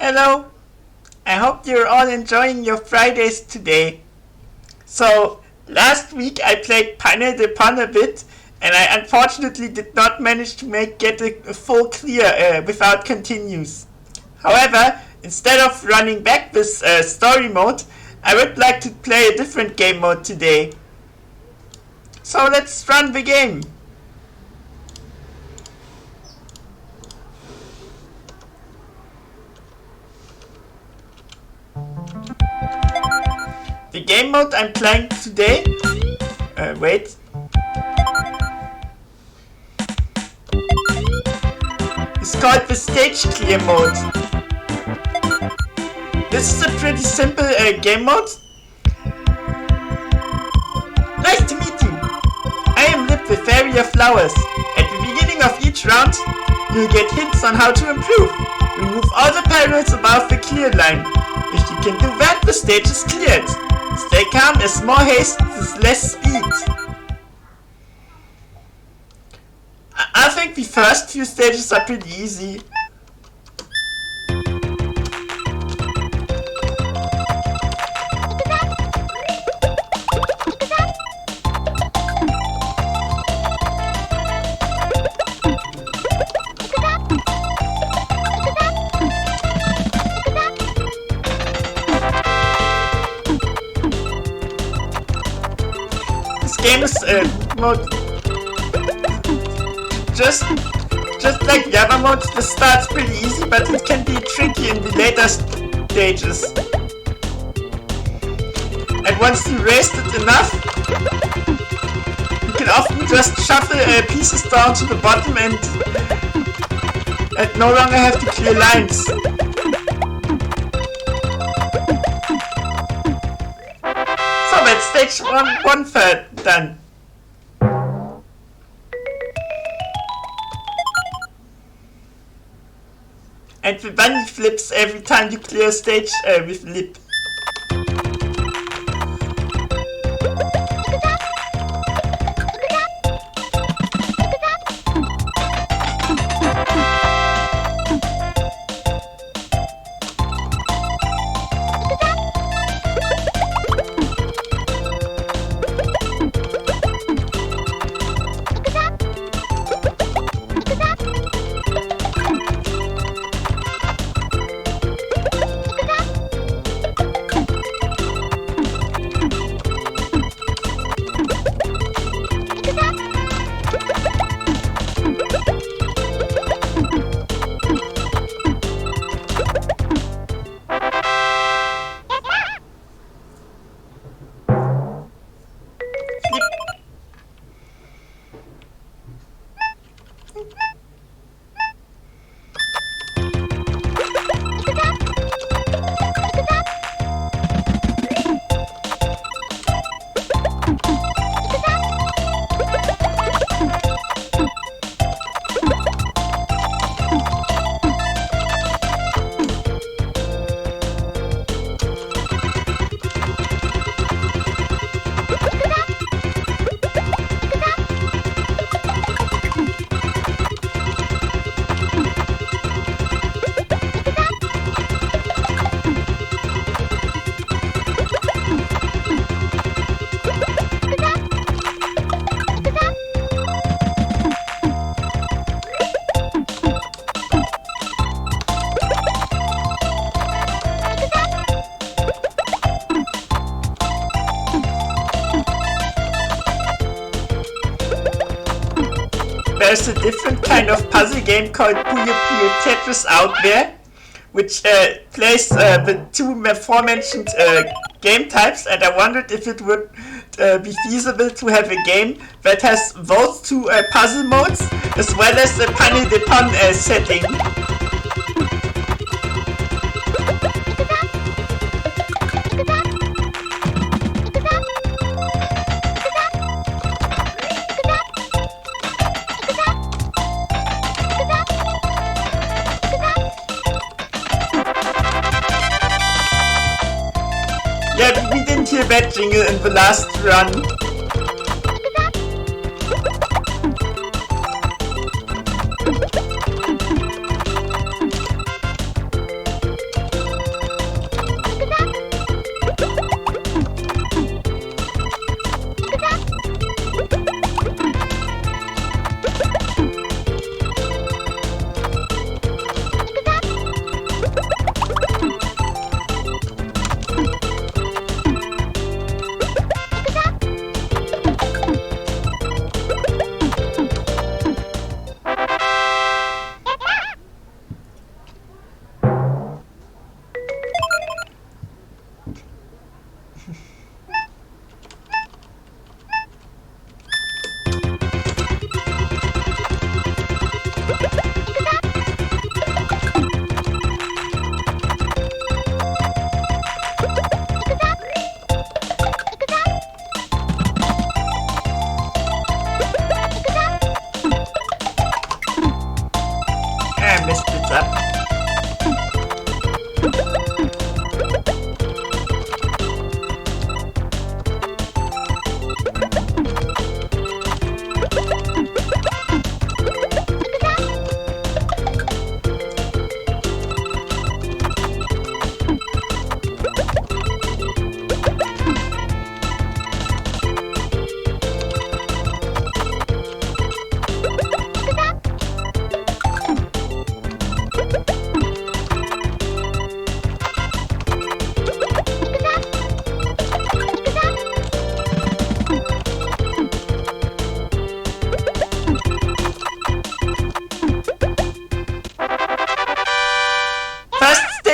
Hello! I hope you're all enjoying your Fridays today. So, last week I played Panel de Pon a bit, and I unfortunately did not manage to get a full clear without continues. However, instead of running back this story mode, I would like to play a different game mode today. So let's run the game. The game mode I'm playing today, it's called the stage clear mode. This is a pretty simple game mode. Nice to meet you. I am Lip the Fairy of Flowers. At the beginning of each round, you'll get hints on how to improve. Remove all the pirates above the clear line. If you can do that, the stage is cleared. Stay calm as more haste is less speed. I think the first few stages are pretty easy. Game is just like the other modes. This starts pretty easy, but it can be tricky in the later stages. And once you raised it enough, you can often just shuffle pieces down to the bottom and no longer have to clear lines. So that's stage one third done. And the bunny flips every time you clear a stage with Lip. There's a different kind of puzzle game called Puyo Puyo Tetris out there, which plays the two aforementioned game types, and I wondered if it would be feasible to have a game that has those two puzzle modes, as well as the Panel de Pon setting. Yeah, we didn't hear that jingle in the last run.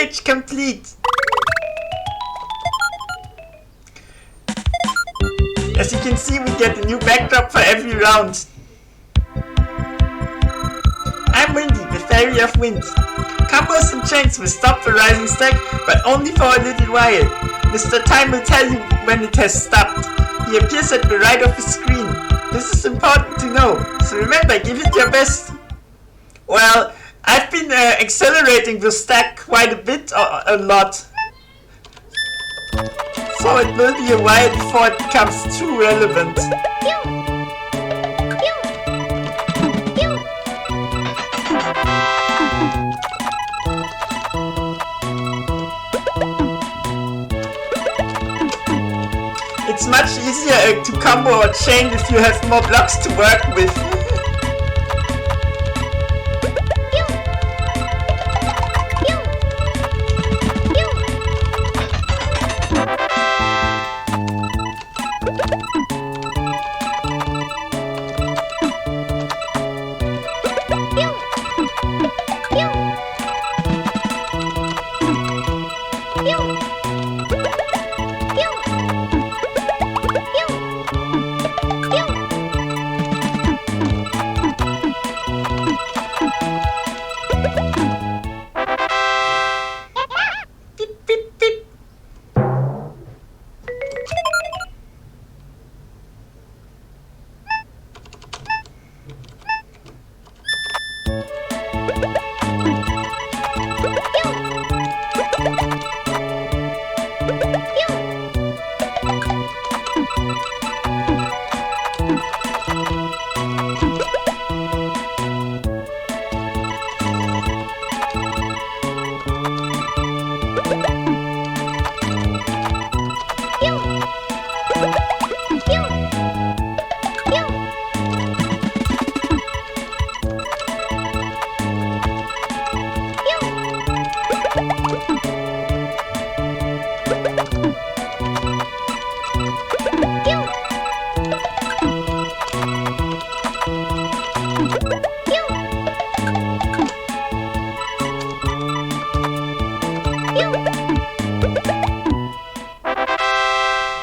stage complete. As you can see, we get a new backdrop for every round. I'm Windy, the Fairy of Wind. Combos and chains will stop the rising stack, but only for a little while. Mr. Time will tell you when it has stopped. He appears at the right of the screen. This is important to know, so remember, give it your best. Well, I've been accelerating the stack quite a bit, a lot. So it will be a while before it becomes too relevant. It's much easier to combo or chain if you have more blocks to work with.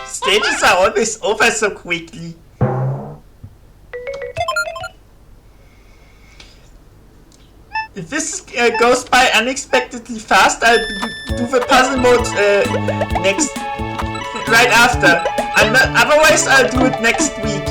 Stages are always over so quickly. If this goes by unexpectedly fast, I'll do the puzzle mode next, right after. Otherwise, I'll do it next week.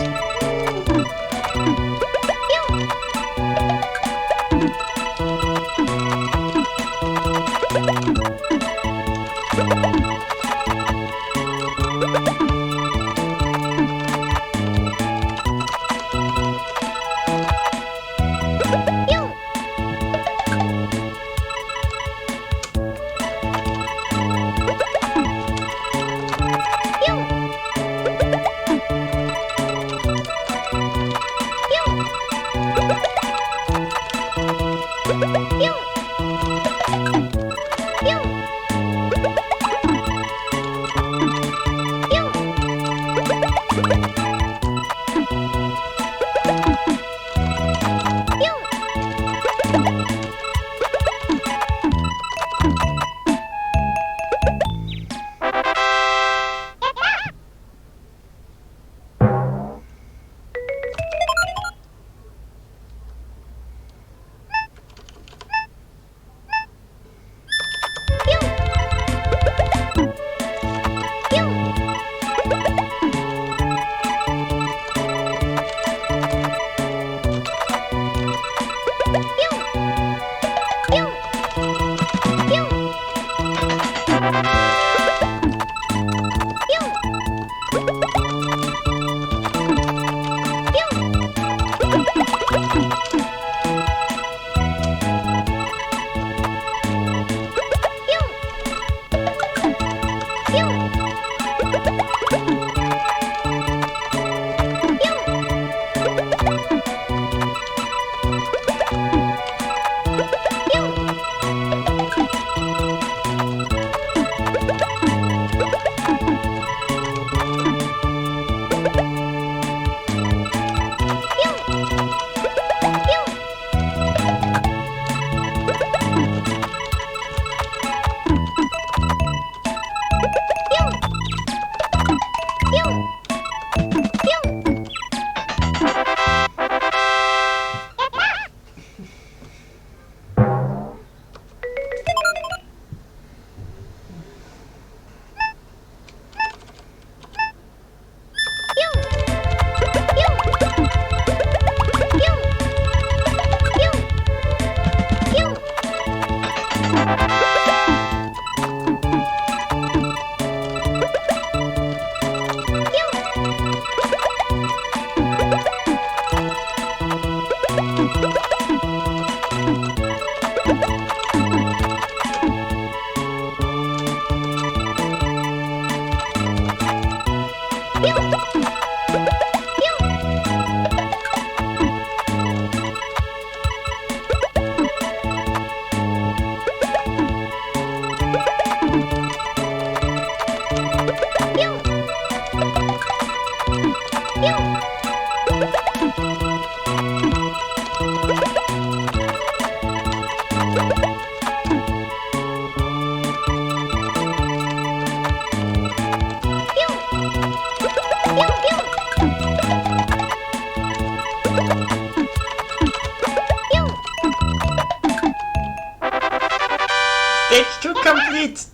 Stage 2 complete!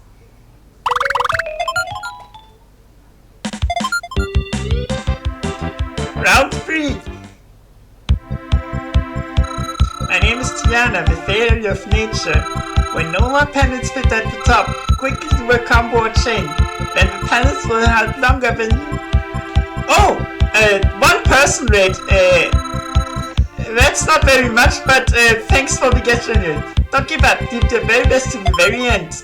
Round 3! My name is Tiana, the Fairy of Nature. When no more panels fit at the top, quickly do a combo or chain. Then the panels will have longer than you. Oh! One person rate. That's not very much, but thanks for the gesture. Don't give up, do your very best to the very end.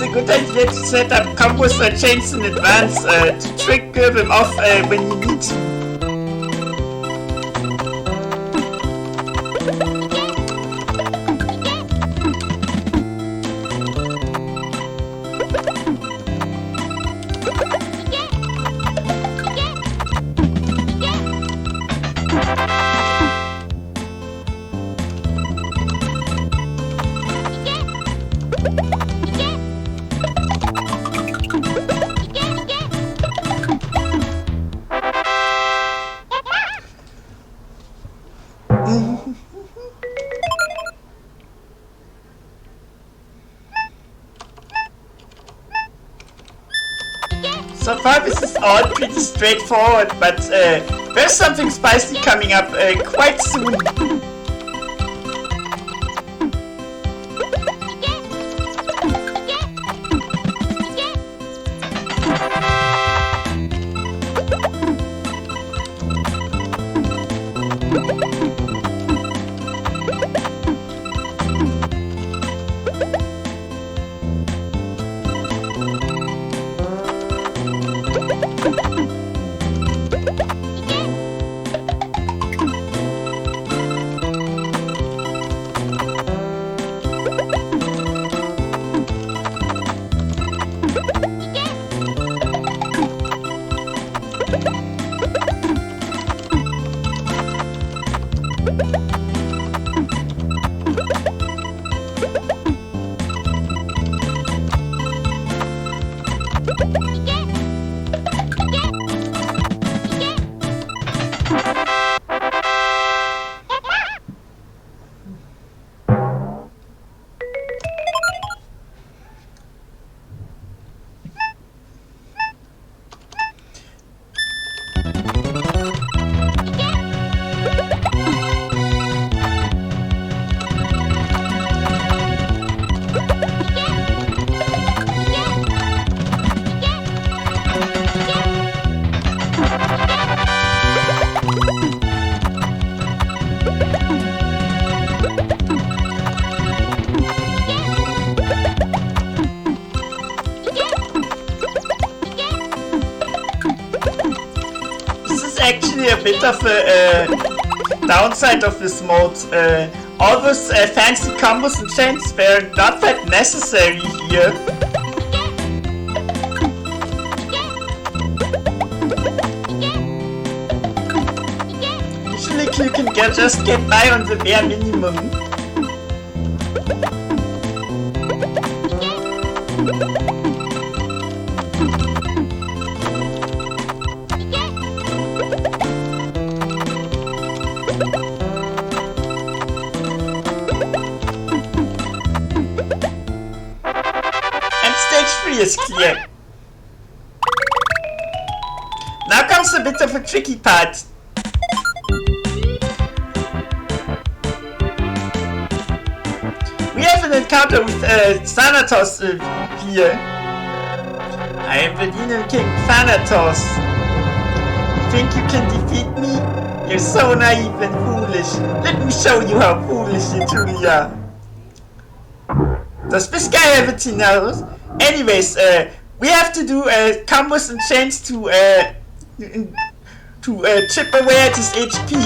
a good idea to set up combos or chains in advance to trigger them off when you need to. So far this is all pretty straightforward, but there's something spicy coming up quite soon. Actually a bit of a downside of this mode. All those fancy combos and chains were not that necessary here. Usually you can just get by on the bare minimum. Is clear. Now comes a bit of a tricky part. We have an encounter with Thanatos here. I am the Demon King Thanatos. You think you can defeat me? You're so naive and foolish. Let me show you how foolish you truly are. Does this guy have it else? Anyways, we have to do combos and chains to chip away at his HP.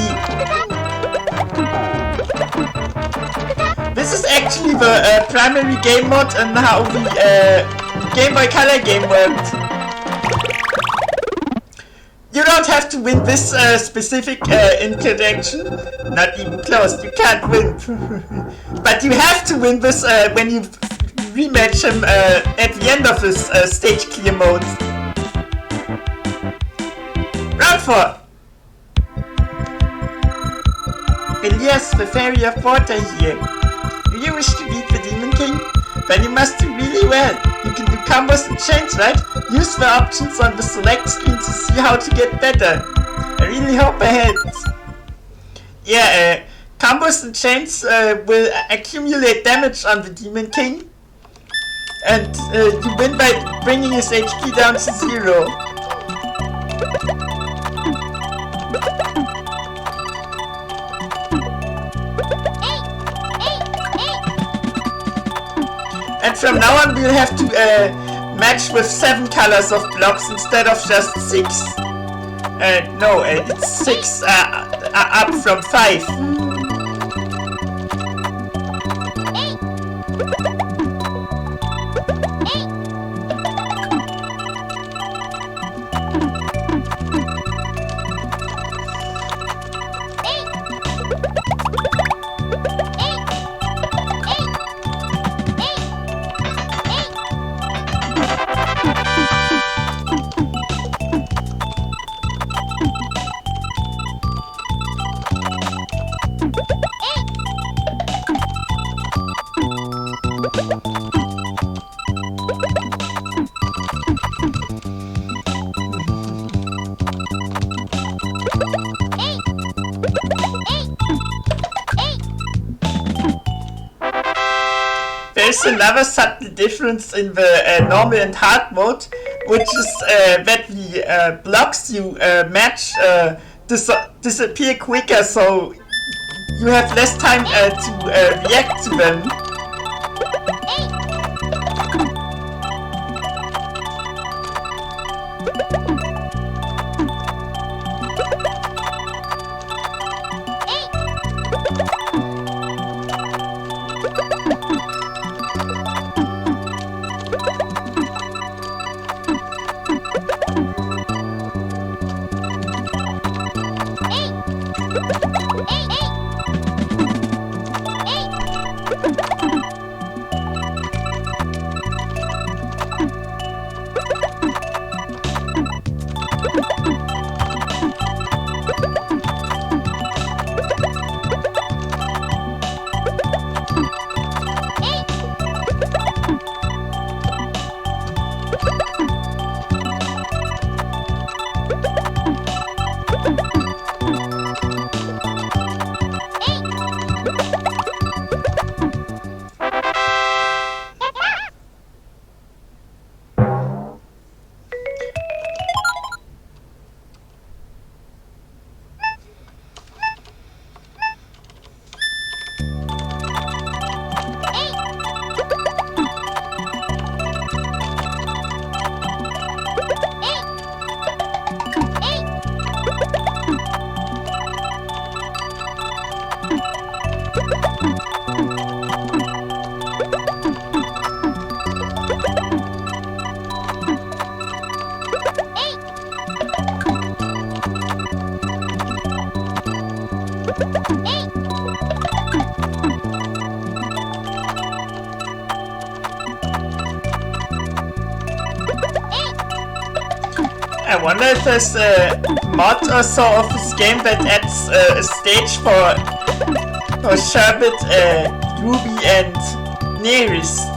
This is actually the primary game mode and how the Game Boy Color game worked. You don't have to win this specific interaction. Not even close, you can't win. But you have to win this when you rematch him at the end of this stage clear mode. Round 4. Elias, the Fairy of Water here. Do you wish to beat the Demon King? Then you must do really well. You can do combos and chains, right? Use the options on the select screen to see how to get better. I really hope I helped. Yeah, combos and chains will accumulate damage on the Demon King. And you win by bringing his HP down to 0. And And from now on we'll have to match with 7 colors of blocks instead of just 6. No, it's 6 up from 5. There's another subtle difference in the normal and hard mode, which is that the blocks you match disappear quicker, so you have less time to react to them. I wonder if there's a mod or so of this game that adds a stage for Sherbet, Ruby and Neris.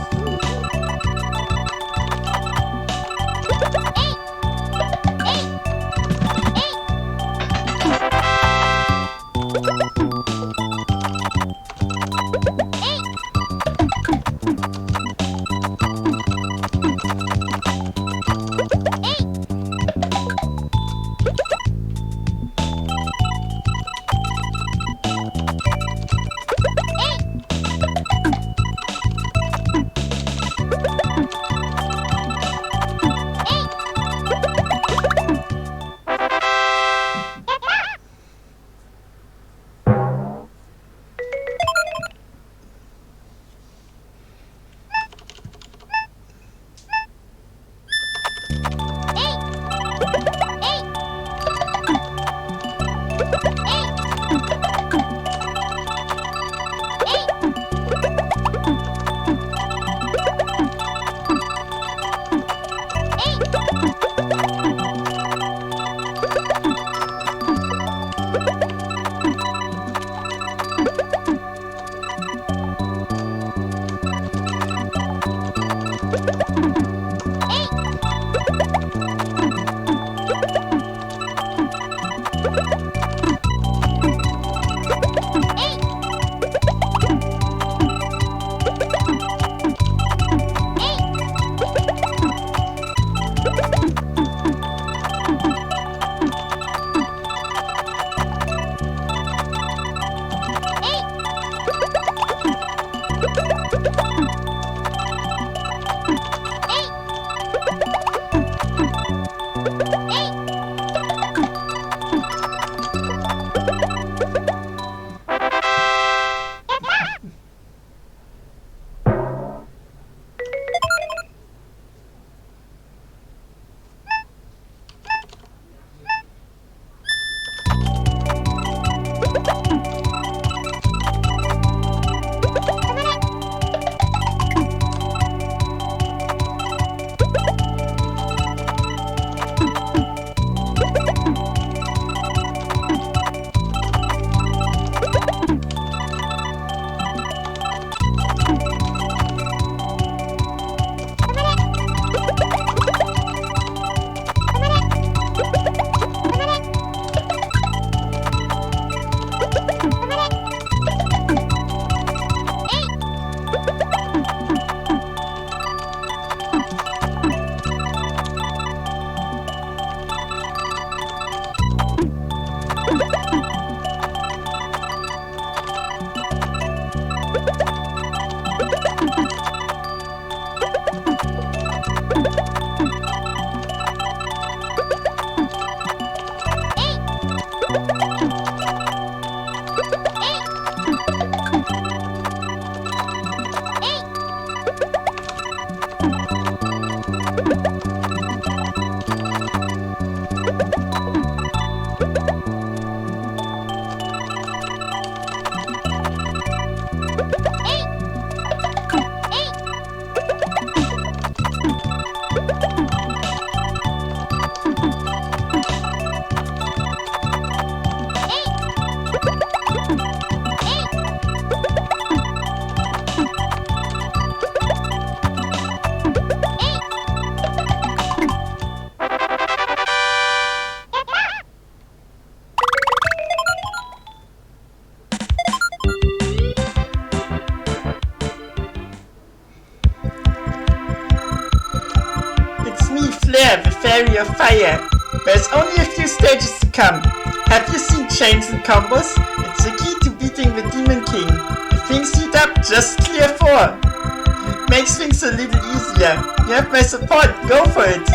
Flair, the Fairy of Fire. There's only a few stages to come. Have you seen chains and combos? It's the key to beating the Demon King. If things heat up, just clear 4. Makes things a little easier. You have my support, go for it!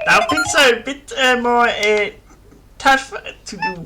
Now things are a bit more tough to do.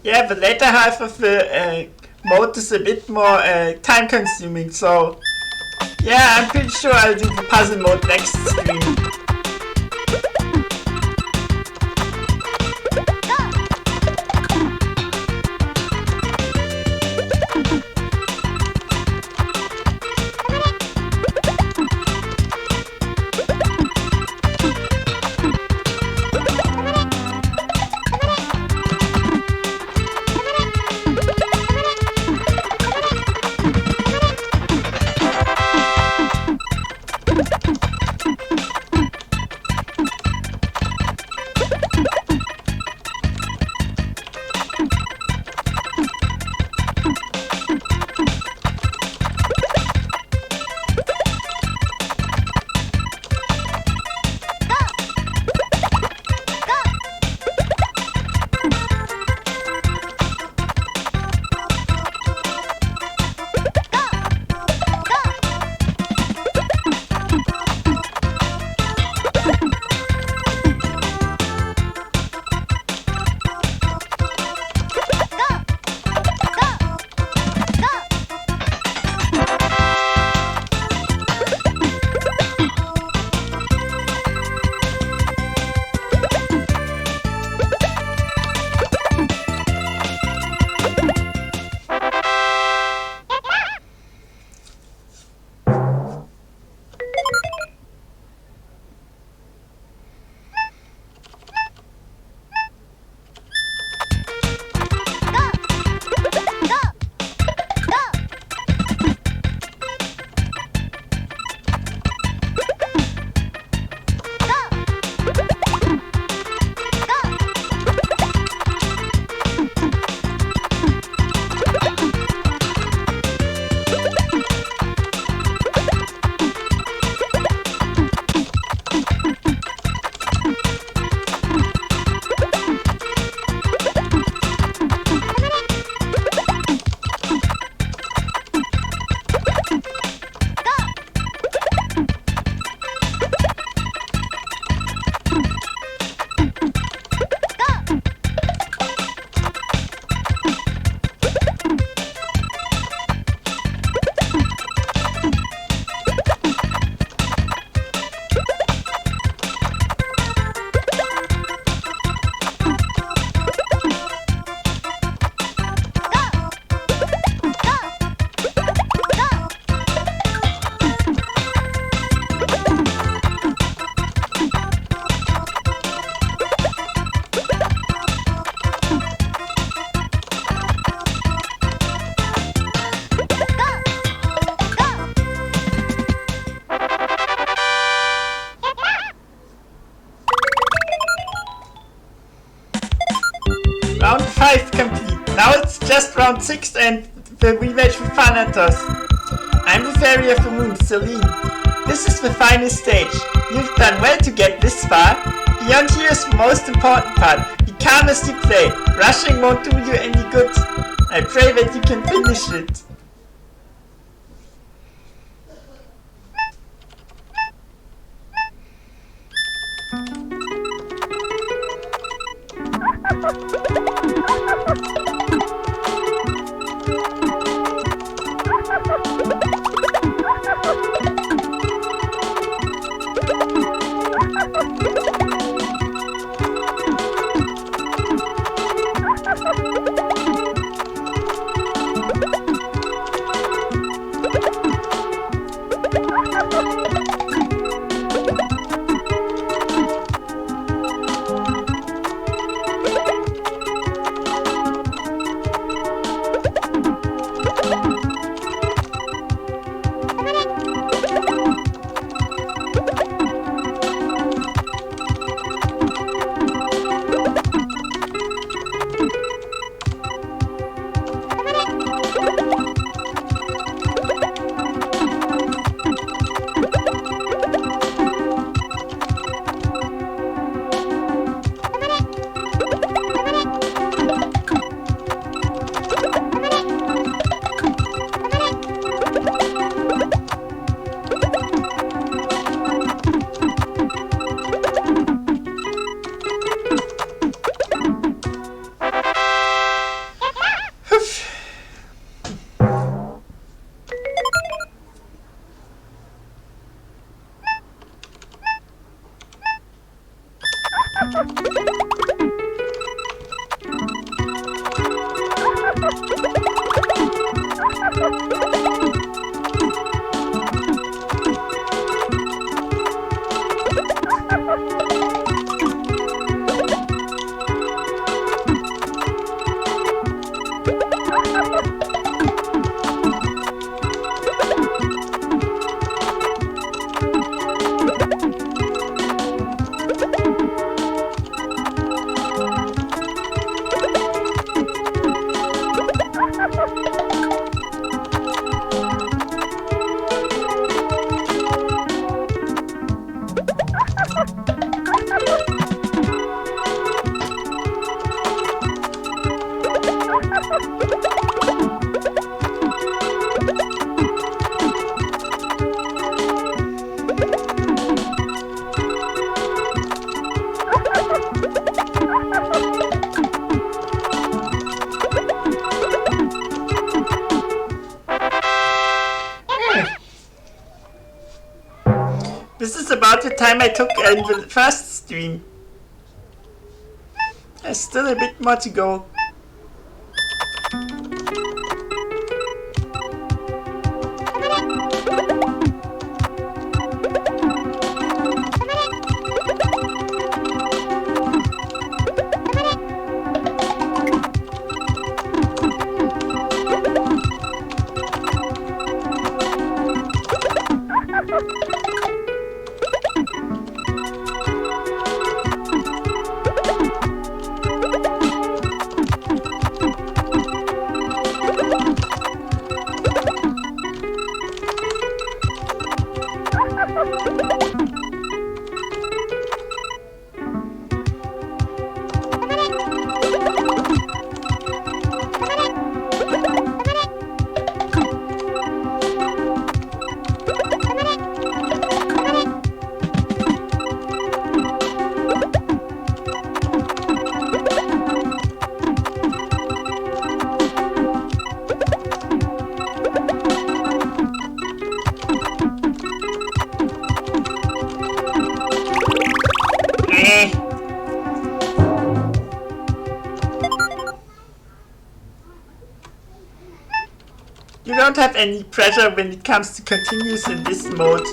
Yeah, the later half of the mode is a bit more time consuming, so yeah, I'm pretty sure I'll do the puzzle mode next stream. Round 5 complete. Now it's just round 6 and the rematch with Thanatos. I'm the Fairy of the Moon, Celine. This is the final stage. You've done well to get this far. Beyond here is the most important part. Be calm as you play. Rushing won't do you any good. I pray that you can finish it. This is about the time I took in the first stream. There's still a bit more to go. You don't have any pressure when it comes to continues in this mode.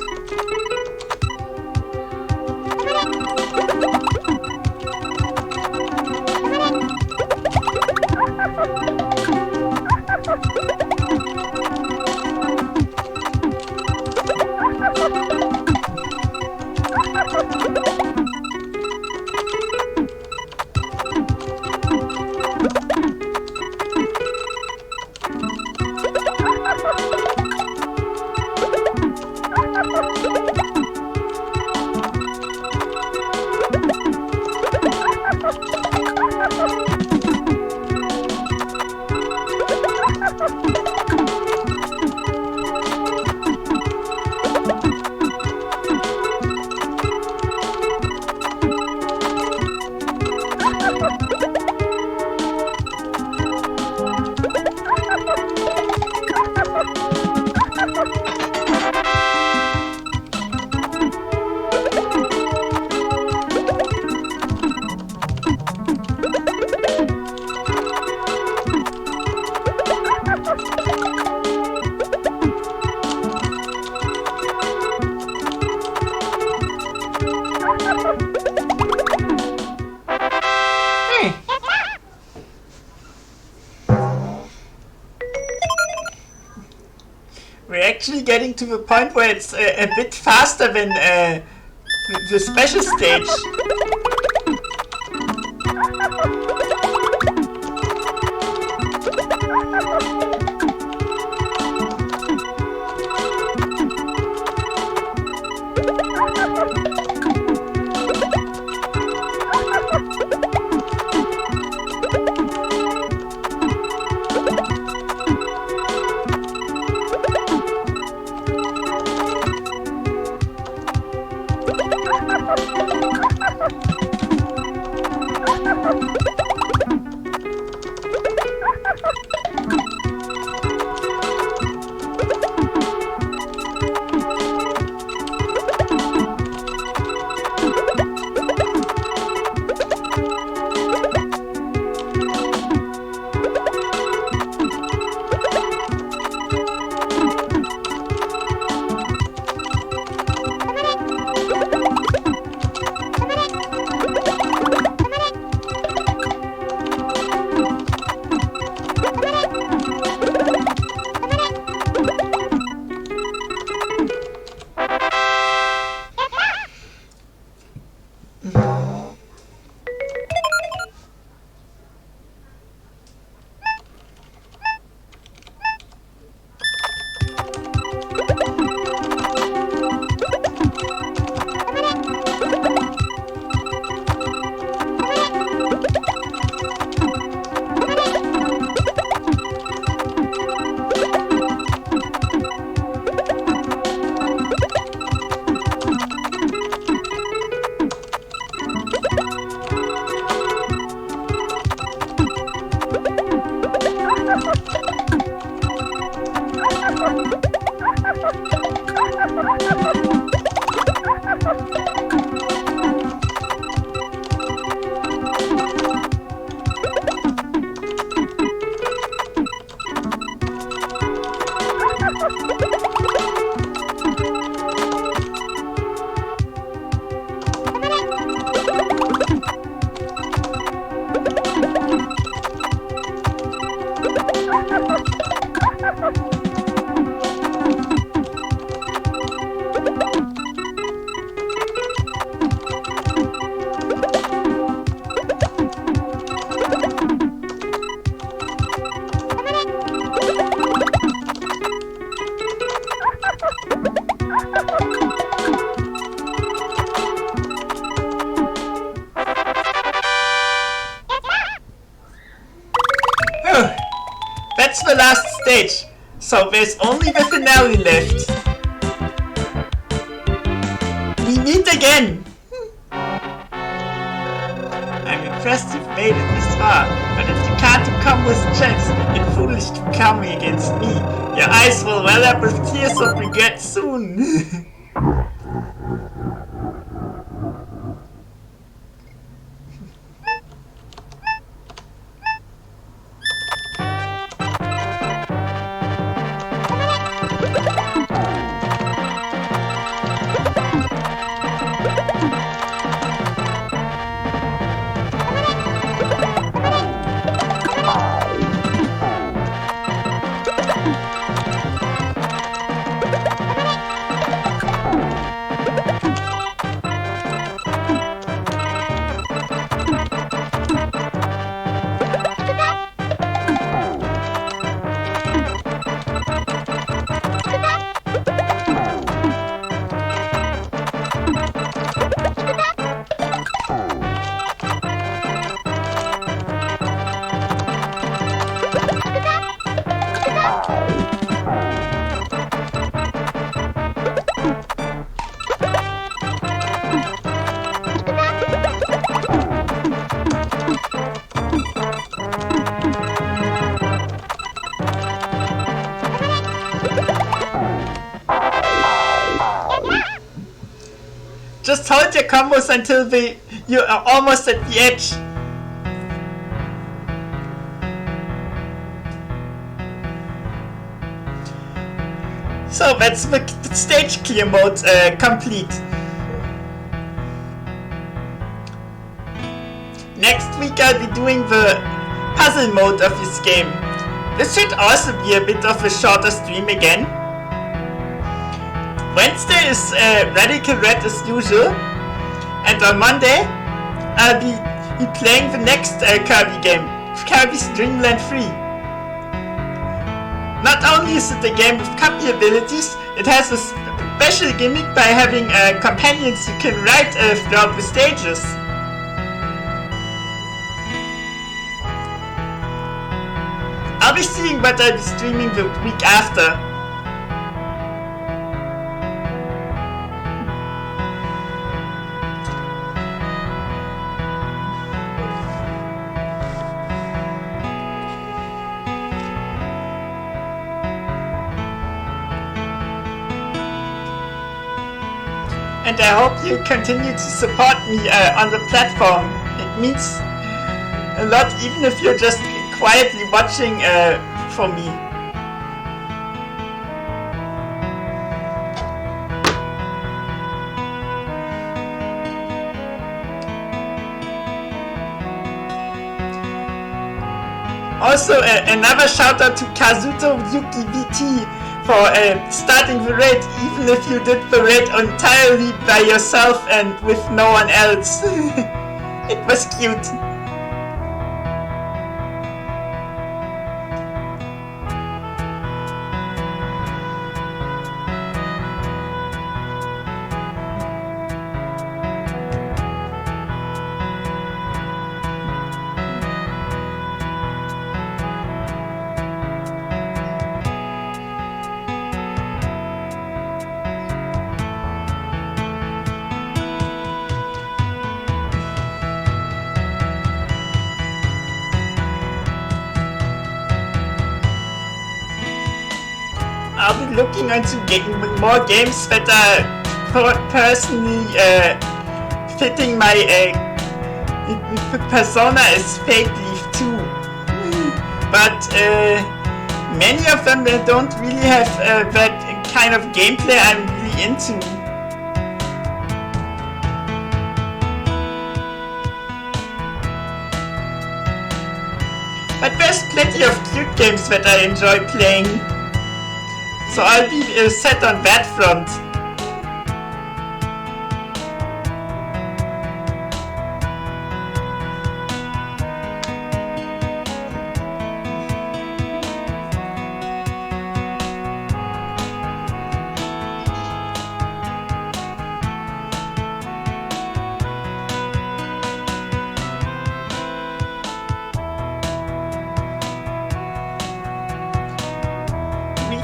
We're actually getting to the point where it's a bit faster than the special stage. That's the last stage, so there's only the finale left. We meet again! I'm impressed you've made it this far, but if you can't overcome with checks, it's foolish to come against me. Your eyes will well up with tears of regret soon. Just hold your combos until you are almost at the edge. So that's the stage clear mode complete. Next week I'll be doing the puzzle mode of this game. This should also be a bit of a shorter stream again. Wednesday is Radical Red as usual, and on Monday I'll be playing the next Kirby game, Kirby's Dream Land 3. Not only is it a game with copy abilities, it has a special gimmick by having companions you can ride throughout the stages. I'll be seeing what I'll be streaming the week after. And I hope you continue to support me on the platform. It means a lot, even if you're just quietly watching for me. Also, another shout out to Kazuto Yuki VT for starting the raid, even if you did the raid entirely by yourself and with no one else. It was cute. I'll be looking into more games that are personally fitting my persona as Fadeleaf too. But many of them don't really have that kind of gameplay I'm really into. But there's plenty of cute games that I enjoy playing. So I'll be set on that front.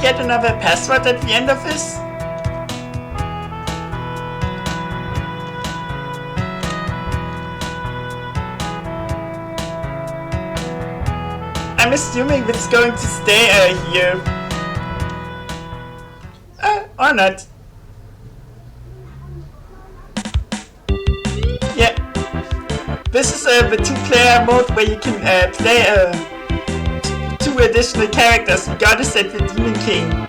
Get another password at the end of this? I'm assuming it's going to stay here. Or not. Yeah. This is the two-player mode where you can play two additional characters, the Goddess and the Demon King.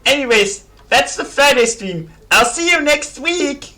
Anyways, that's the Friday stream. I'll see you next week!